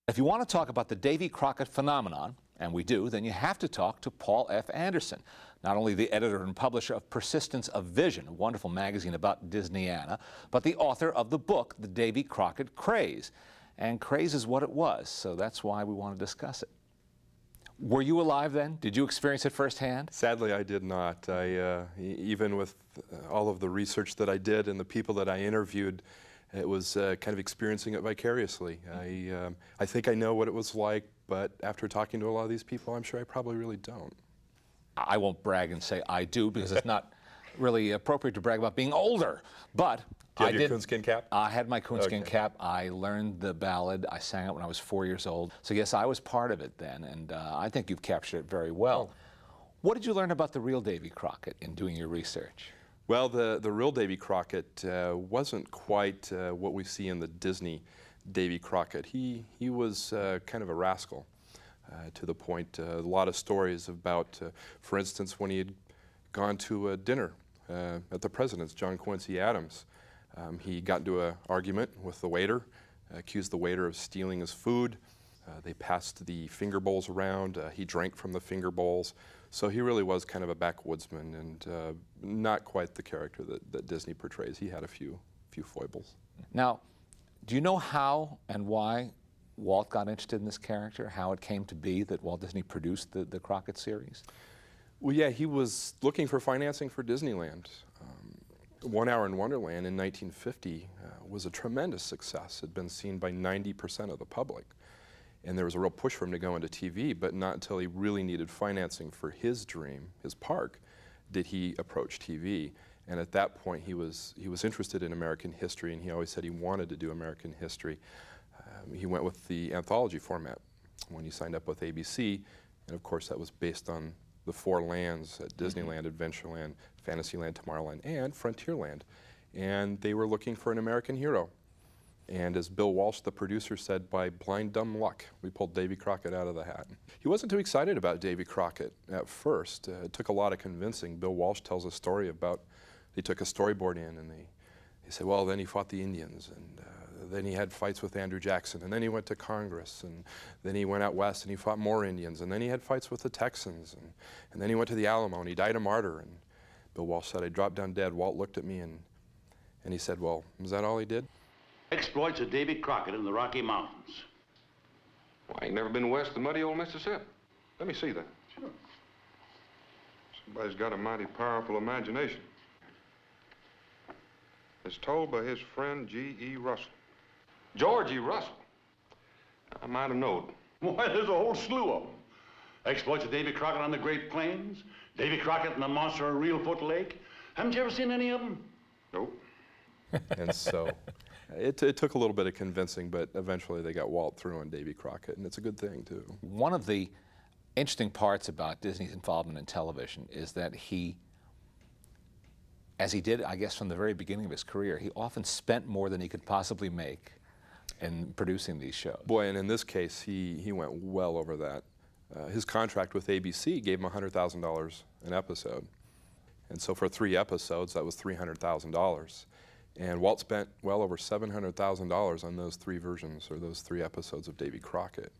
If you want to talk about the Davy Crockett phenomenon, and we do, then you have to talk to Paul F. Anderson, not only the editor and publisher of Persistence of Vision, a wonderful magazine about Disneyana, but the author of the book, The Davy Crockett Craze. And craze is what it was, so that's why we want to discuss it. Were you alive then? Did you experience it firsthand? Sadly, I did not. Even with all of the research that I did and the people that I interviewed, it was kind of experiencing it vicariously. I think I know what it was like, but after talking to a lot of these people, I'm sure I probably really don't. I won't brag and say I do, because it's not really appropriate to brag about being older. But you had your coonskin cap? I had my coonskin cap. I learned the ballad. I sang it when I was 4 years old. So yes, I was part of it then, and I think you've captured it very well. What did you learn about the real Davy Crockett in doing your research? Well, the real Davy Crockett wasn't quite what we see in the Disney Davy Crockett. He was kind of a rascal, to the point, a lot of stories about, for instance, when he had gone to a dinner at the president's, John Quincy Adams. He got into an argument with the waiter, accused the waiter of stealing his food. They passed the finger bowls around. He drank from the finger bowls. So he really was kind of a backwoodsman, and not quite the character that Disney portrays. He had a few foibles. Now, do you know how and why Walt got interested in this character, how it came to be that Walt Disney produced the Crockett series? Well, yeah, he was looking for financing for Disneyland. 1 Hour in Wonderland in 1950 was a tremendous success. It had been seen by 90% of the public. And there was a real push for him to go into TV, but not until he really needed financing for his dream, his park, did he approach TV. And at that point, he was interested in American history, and he always said he wanted to do American history. He went with the anthology format when he signed up with ABC, and of course that was based on the 4 lands at Disneyland, Adventureland, Fantasyland, Tomorrowland, and Frontierland. And they were looking for an American hero. And as Bill Walsh, the producer, said, by blind dumb luck, we pulled Davy Crockett out of the hat. He wasn't too excited about Davy Crockett at first. It took a lot of convincing. Bill Walsh tells a story about, they took a storyboard in and they said, well, then he fought the Indians, and then he had fights with Andrew Jackson, and then he went to Congress, and then he went out west and he fought more Indians, and then he had fights with the Texans, and then he went to the Alamo and he died a martyr. And Bill Walsh said, I dropped down dead. Walt looked at me and he said, well, was that all he did? Exploits of Davy Crockett in the Rocky Mountains. Well, I ain't never been west of the muddy old Mississippi. Let me see that. Sure. Somebody's got a mighty powerful imagination. It's told by his friend G.E. Russell. George E. Russell. I might have known. Why, there's a whole slew of them. Exploits of Davy Crockett on the Great Plains, Davy Crockett and the Monster of Reelfoot Lake. Haven't you ever seen any of them? Nope. And so it took a little bit of convincing, but eventually they got Walt through on Davy Crockett, and it's a good thing, too. One of the interesting parts about Disney's involvement in television is that he, as he did, I guess, from the very beginning of his career, he often spent more than he could possibly make in producing these shows. Boy, and in this case, he went well over that. His contract with ABC gave him $100,000 an episode. And so for 3 episodes, that was $300,000. And Walt spent well over $700,000 on those 3 versions, or those 3 episodes of Davy Crockett.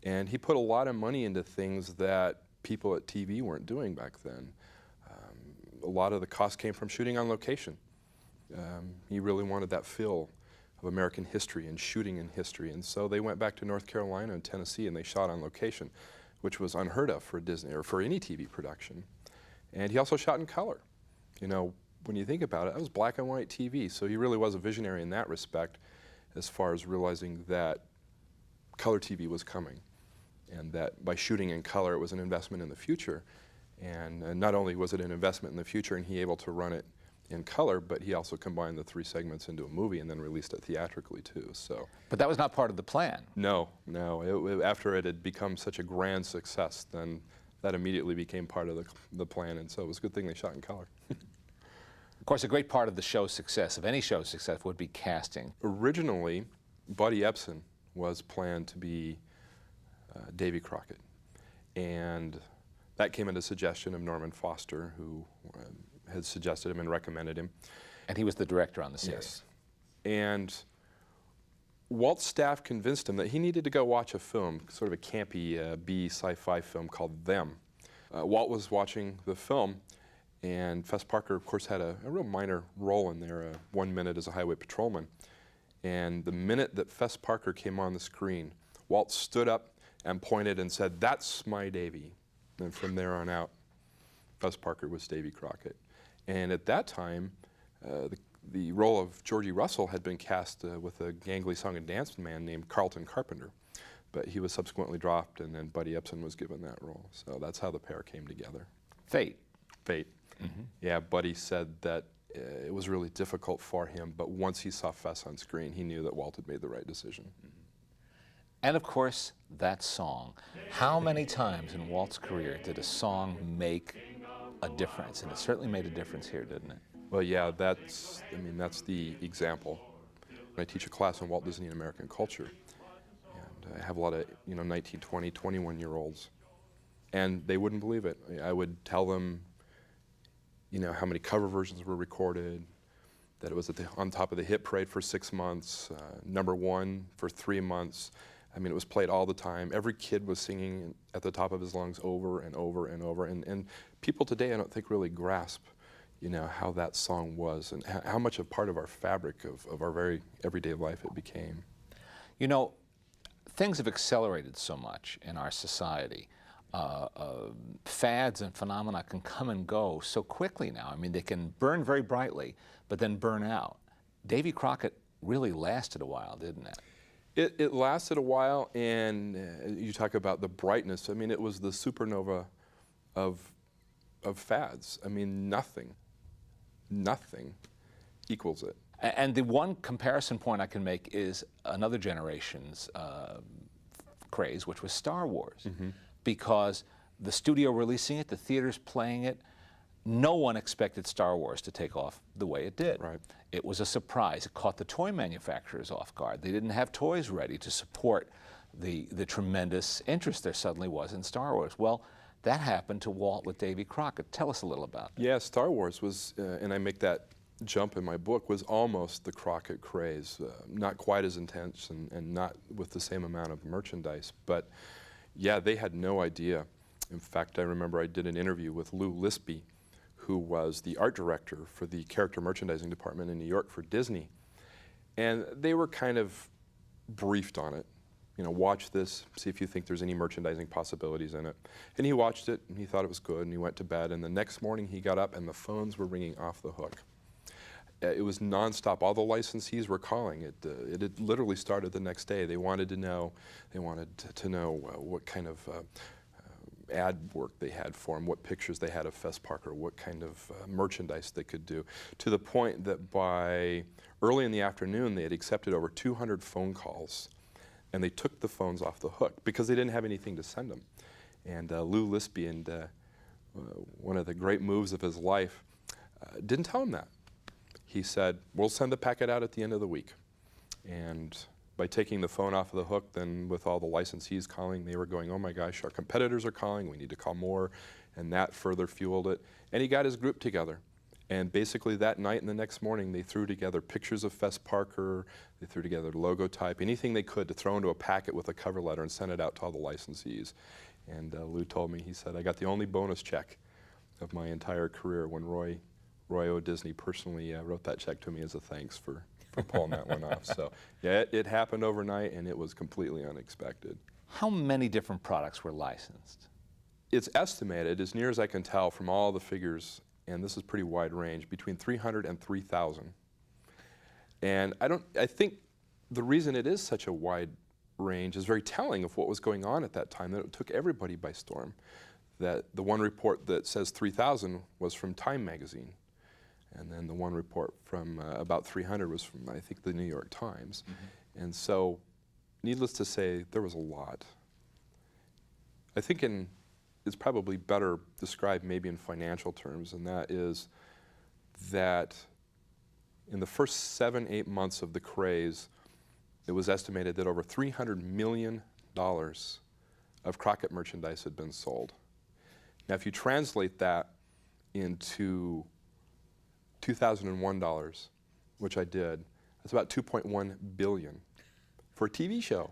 And he put a lot of money into things that people at TV weren't doing back then. A lot of the cost came from shooting on location. He really wanted that feel of American history and shooting in history. And so they went back to North Carolina and Tennessee and they shot on location, which was unheard of for Disney or for any TV production. And he also shot in color. You know, when you think about it, that was black and white TV. So he really was a visionary in that respect, as far as realizing that color TV was coming, and that by shooting in color, it was an investment in the future. And not only was it an investment in the future and he able to run it in color, but he also combined the 3 segments into a movie and then released it theatrically too. So. But that was not part of the plan. No. After it had become such a grand success, then that immediately became part of the plan, and so it was a good thing they shot in color. Of course, a great part of the show's success, of any show's success, would be casting. Originally, Buddy Ebsen was planned to be Davy Crockett, and that came at a suggestion of Norman Foster, who had suggested him and recommended him. And he was the director on the series. Yes. And Walt's staff convinced him that he needed to go watch a film, sort of a campy B sci-fi film called Them. Walt was watching the film, and Fess Parker, of course, had a real minor role in there, 1 minute as a highway patrolman. And the minute that Fess Parker came on the screen, Walt stood up and pointed and said, "That's my Davy." And from there on out, Fess Parker was Davy Crockett. And at that time, the role of Georgie Russell had been cast with a gangly song and dance man named Carlton Carpenter. But he was subsequently dropped, and then Buddy Ebsen was given that role. So that's how the pair came together. Fate. Fate. Mm-hmm. Yeah, Buddy said that it was really difficult for him, but once he saw Fess on screen, he knew that Walt had made the right decision. Mm-hmm. And of course, that song. How many times in Walt's career did a song make a difference? And it certainly made a difference here, didn't it? Well, yeah, that's the example. When I teach a class on Walt Disney and American culture, and I have a lot of 19, 20, 21-year-olds, and they wouldn't believe it. I would tell them how many cover versions were recorded, that it was on top of the hit parade for 6 months, #1 for 3 months. I mean, it was played all the time. Every kid was singing at the top of his lungs over and over and over. And people today, I don't think, really grasp, how that song was and how much a part of our fabric of our very everyday life it became. Things have accelerated so much in our society. Fads and phenomena can come and go so quickly now. I mean, they can burn very brightly, but then burn out. Davy Crockett really lasted a while, didn't it? It lasted a while, and you talk about the brightness. I mean, it was the supernova of fads. I mean, nothing equals it. And the one comparison point I can make is another generation's craze, which was Star Wars. Mm-hmm. Because the studio releasing it, the theaters playing it, no one expected Star Wars to take off the way it did. Right. It was a surprise. It caught the toy manufacturers off guard. They didn't have toys ready to support the tremendous interest there suddenly was in Star Wars. Well, that happened to Walt with Davy Crockett. Tell us a little about that. Yeah, Star Wars was, and I make that jump in my book, was almost the Crockett craze. Not quite as intense and not with the same amount of merchandise, but yeah, they had no idea. In fact, I remember I did an interview with Lou Lispy, who was the art director for the character merchandising department in New York for Disney. And they were kind of briefed on it. Watch this, see if you think there's any merchandising possibilities in it. And he watched it, and he thought it was good, and he went to bed. And the next morning, he got up, and the phones were ringing off the hook. It was nonstop. All the licensees were calling. It had literally started the next day. They wanted to know. What kind of ad work they had for him, what pictures they had of Fess Parker, what kind of merchandise they could do, to the point that by early in the afternoon, they had accepted over 200 phone calls, and they took the phones off the hook because they didn't have anything to send them. And Lou Lispy, and one of the great moves of his life, didn't tell him that. He said, "We'll send the packet out at the end of the week." And by taking the phone off of the hook, then with all the licensees calling, they were going, "Oh my gosh, our competitors are calling, we need to call more," and that further fueled it. And he got his group together. And basically that night and the next morning, they threw together pictures of Fess Parker, they threw together logotype, anything they could to throw into a packet with a cover letter and send it out to all the licensees. And Lou told me, he said, "I got the only bonus check of my entire career when Roy O. Disney personally wrote that check to me as a thanks for pulling that one off." So yeah, it happened overnight, and it was completely unexpected. How many different products were licensed? It's estimated, as near as I can tell from all the figures, and this is pretty wide range, between 300 and 3,000. And I think the reason it is such a wide range is very telling of what was going on at that time, that it took everybody by storm. That the one report that says 3,000 was from Time magazine. And then the one report from about 300 was from, I think, the New York Times. Mm-hmm. And so, needless to say, there was a lot. I think it's probably better described maybe in financial terms, and that is that in the first 7-8 months of the craze, it was estimated that over $300 million of Crockett merchandise had been sold. Now, if you translate that into 2001 dollars, which I did, that's about $2.1 billion. for a TV show.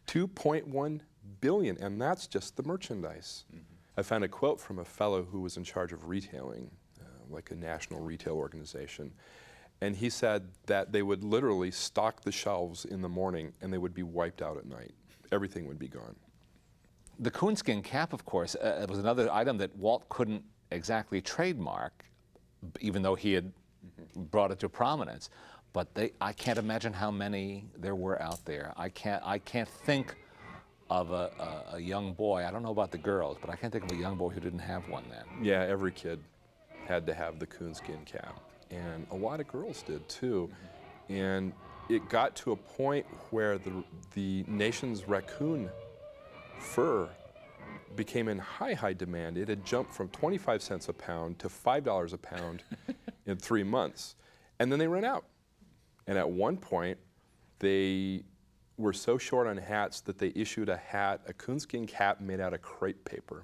2.1 billion, and that's just the merchandise. I found a quote from a fellow who was in charge of retailing, like a national retail organization, and he said that they would literally stock the shelves in the morning and they would be wiped out at night. Everything would be gone. The coonskin cap, of course, was another item that Walt couldn't exactly trademark, even though he had brought it to prominence. But I can't imagine how many there were out there. I can't think of a young boy. I don't know about the girls, but I can't think of a young boy who didn't have one then. Yeah, every kid had to have the coonskin cap, and a lot of girls did too. And it got to a point where the nation's raccoon fur became in high demand. It had jumped from 25 cents a pound to $5 a pound in 3 months. And then they ran out. And at one point, they were so short on hats that they issued a coonskin cap made out of crepe paper.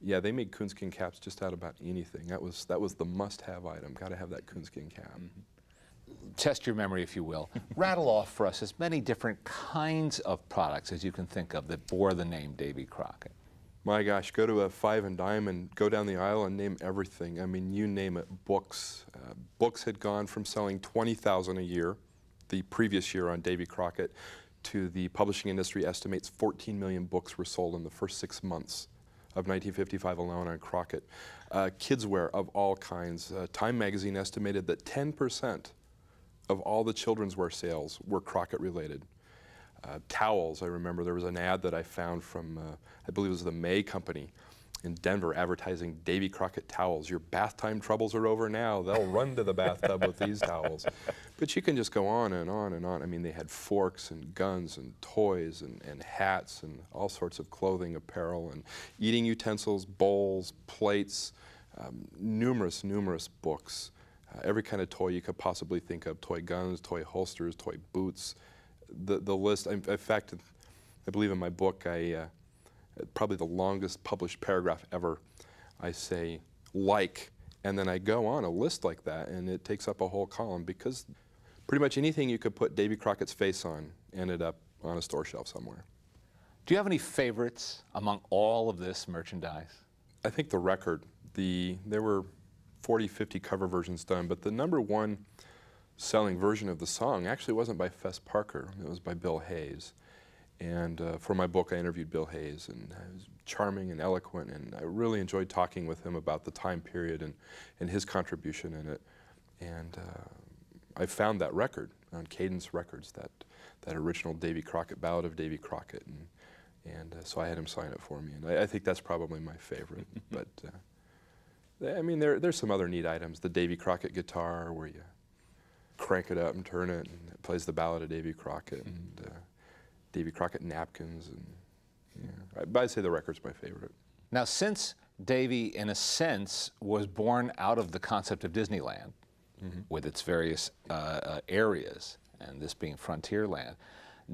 Yeah, they made coonskin caps just out of about anything. That was the must-have item. Got to have that coonskin cap. Test your memory, if you will. Rattle off for us as many different kinds of products as you can think of that bore the name Davy Crockett. My gosh, go to a Five and Dime and go down the aisle and name everything. I mean, you name it. Books. Books had gone from selling 20,000 a year the previous year on Davy Crockett to the publishing industry estimates 14 million books were sold in the first 6 months of 1955 alone on Crockett. Kidswear of all kinds. Time magazine estimated that 10% of all the children's wear sales were Crockett related. Towels, I remember there was an ad that I found from, I believe it was the May Company in Denver advertising Davy Crockett towels. Your bath time troubles are over now. They'll run to the bathtub with these towels. But you can just go on and on and on. I mean, they had forks and guns and toys and hats and all sorts of clothing, apparel, and eating utensils, bowls, plates, numerous books. Every kind of toy you could possibly think of, toy guns, toy holsters, toy boots. The list, in fact, I believe in my book, probably the longest published paragraph ever, I say, and then I go on a list like that, and it takes up a whole column because pretty much anything you could put Davy Crockett's face on ended up on a store shelf somewhere. Do you have any favorites among all of this merchandise? I think the record, there were 40, 50 cover versions done, but the #1 selling version of the song actually wasn't by Fess Parker, it was by Bill Hayes. And for my book I interviewed Bill Hayes, and he was charming and eloquent, and I really enjoyed talking with him about the time period and his contribution in it. And I found that record on Cadence Records, that original Davy Crockett, Ballad of Davy Crockett, and so I had him sign it for me, and I think that's probably my favorite. But I mean, there's some other neat items. The Davy Crockett guitar, where you crank it up and turn it, and it plays the Ballad of Davy Crockett, and Davy Crockett napkins, and yeah. But I'd say the record's my favorite. Now, since Davy, in a sense, was born out of the concept of Disneyland, with its various areas, and this being Frontierland,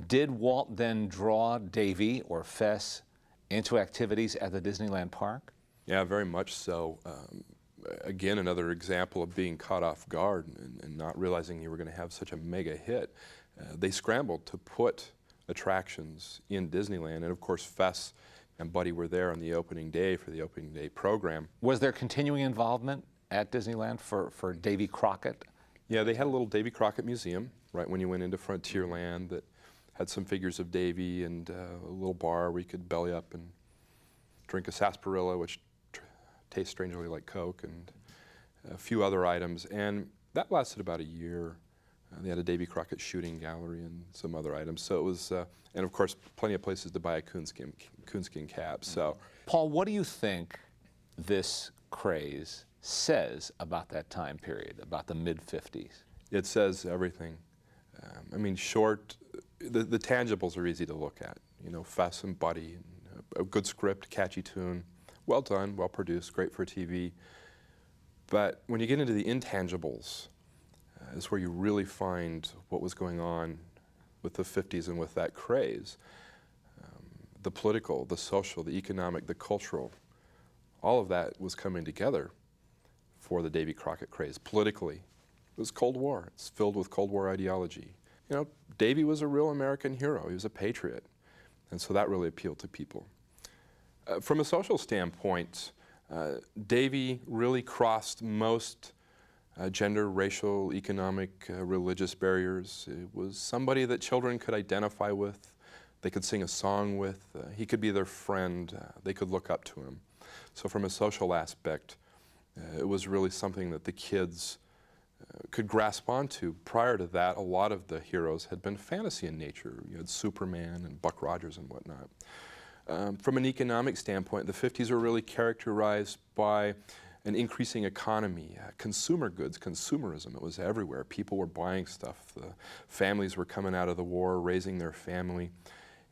did Walt then draw Davy or Fess into activities at the Disneyland park? Yeah, very much so. Again, another example of being caught off guard and not realizing you were going to have such a mega hit. They scrambled to put attractions in Disneyland, and of course Fess and Buddy were there on the opening day for the opening day program. Was there continuing involvement at Disneyland for Davy Crockett? Yeah, they had a little Davy Crockett museum right when you went into Frontierland that had some figures of Davy, and a little bar where you could belly up and drink a sarsaparilla, which tastes strangely like Coke, and a few other items, and that lasted about a year. They had a Davy Crockett shooting gallery and some other items. So it was, and of course, plenty of places to buy a coonskin cap. So, Paul, what do you think this craze says about that time period, about the mid-50s? It says everything. I mean, the tangibles are easy to look at. You know, Fess and Buddy, and a good script, catchy tune, well done, well produced, great for TV. But when you get into the intangibles, is where you really find what was going on with the 50s and with that craze. The political, the social, the economic, the cultural, all of that was coming together for the Davy Crockett craze. Politically, it was Cold War. It's filled with Cold War ideology. You know, Davy was a real American hero. He was a patriot. And so that really appealed to people. From a social standpoint, Davy really crossed most gender, racial, economic, religious barriers. It was somebody that children could identify with. They could sing a song with. He could be their friend. They could look up to him. So from a social aspect, it was really something that the kids could grasp onto. Prior to that, a lot of the heroes had been fantasy in nature. You had Superman and Buck Rogers and whatnot. From an economic standpoint, the 50s were really characterized by an increasing economy, consumer goods, consumerism. It was everywhere. People were buying stuff. The families were coming out of the war, raising their family.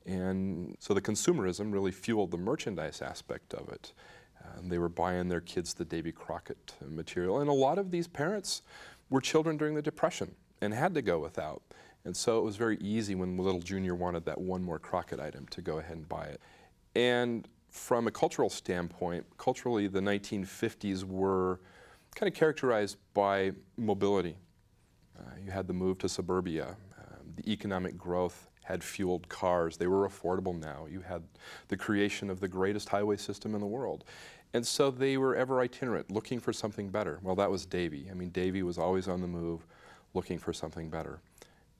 And so the consumerism really fueled the merchandise aspect of it. They were buying their kids the Davy Crockett material. And a lot of these parents were children during the Depression and had to go without. And so it was very easy when little Junior wanted that one more Crockett item to go ahead and buy it. And from a cultural standpoint, culturally the 1950s were kind of characterized by mobility. You had the move to suburbia. The economic growth had fueled cars. They were affordable now. You had the creation of the greatest highway system in the world. And so they were ever itinerant, looking for something better. Well, that was Davy. I mean, Davy was always on the move, looking for something better.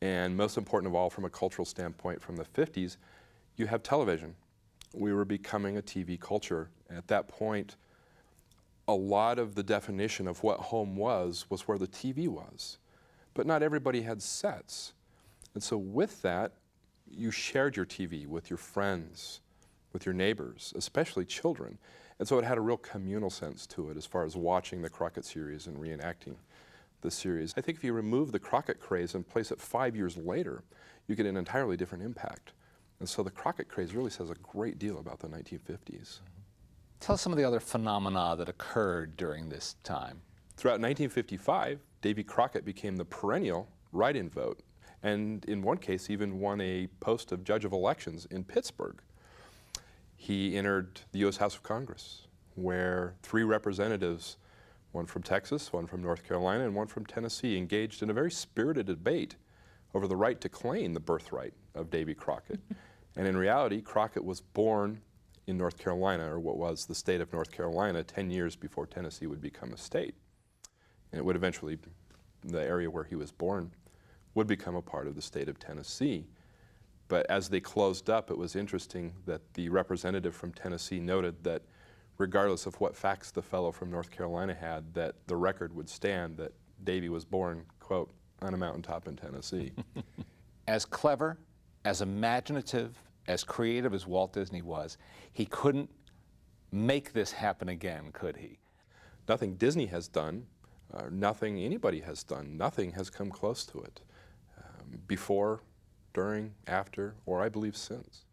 And most important of all, from a cultural standpoint, from the 50s, you have television. We were becoming a TV culture. At that point, a lot of the definition of what home was where the TV was. But not everybody had sets. And so with that, you shared your TV with your friends, with your neighbors, especially children. And so it had a real communal sense to it as far as watching the Crockett series and reenacting the series. I think if you remove the Crockett craze and place it 5 years later, you get an entirely different impact. And so the Crockett craze really says a great deal about the 1950s. Tell us some of the other phenomena that occurred during this time. Throughout 1955, Davy Crockett became the perennial write-in vote, and in one case even won a post of judge of elections in Pittsburgh. He entered the U.S. House of Congress, where 3 representatives, one from Texas, one from North Carolina, and one from Tennessee, engaged in a very spirited debate over the right to claim the birthright of Davy Crockett. And in reality, Crockett was born in North Carolina, or what was the state of North Carolina, 10 years before Tennessee would become a state. And it would eventually, the area where he was born, would become a part of the state of Tennessee. But as they closed up, it was interesting that the representative from Tennessee noted that regardless of what facts the fellow from North Carolina had, that the record would stand that Davy was born, quote, on a mountaintop in Tennessee. As clever, as imaginative, as creative as Walt Disney was, he couldn't make this happen again, could he? Nothing Disney has done, nothing anybody has done, nothing has come close to it. Before, during, after, or I believe since.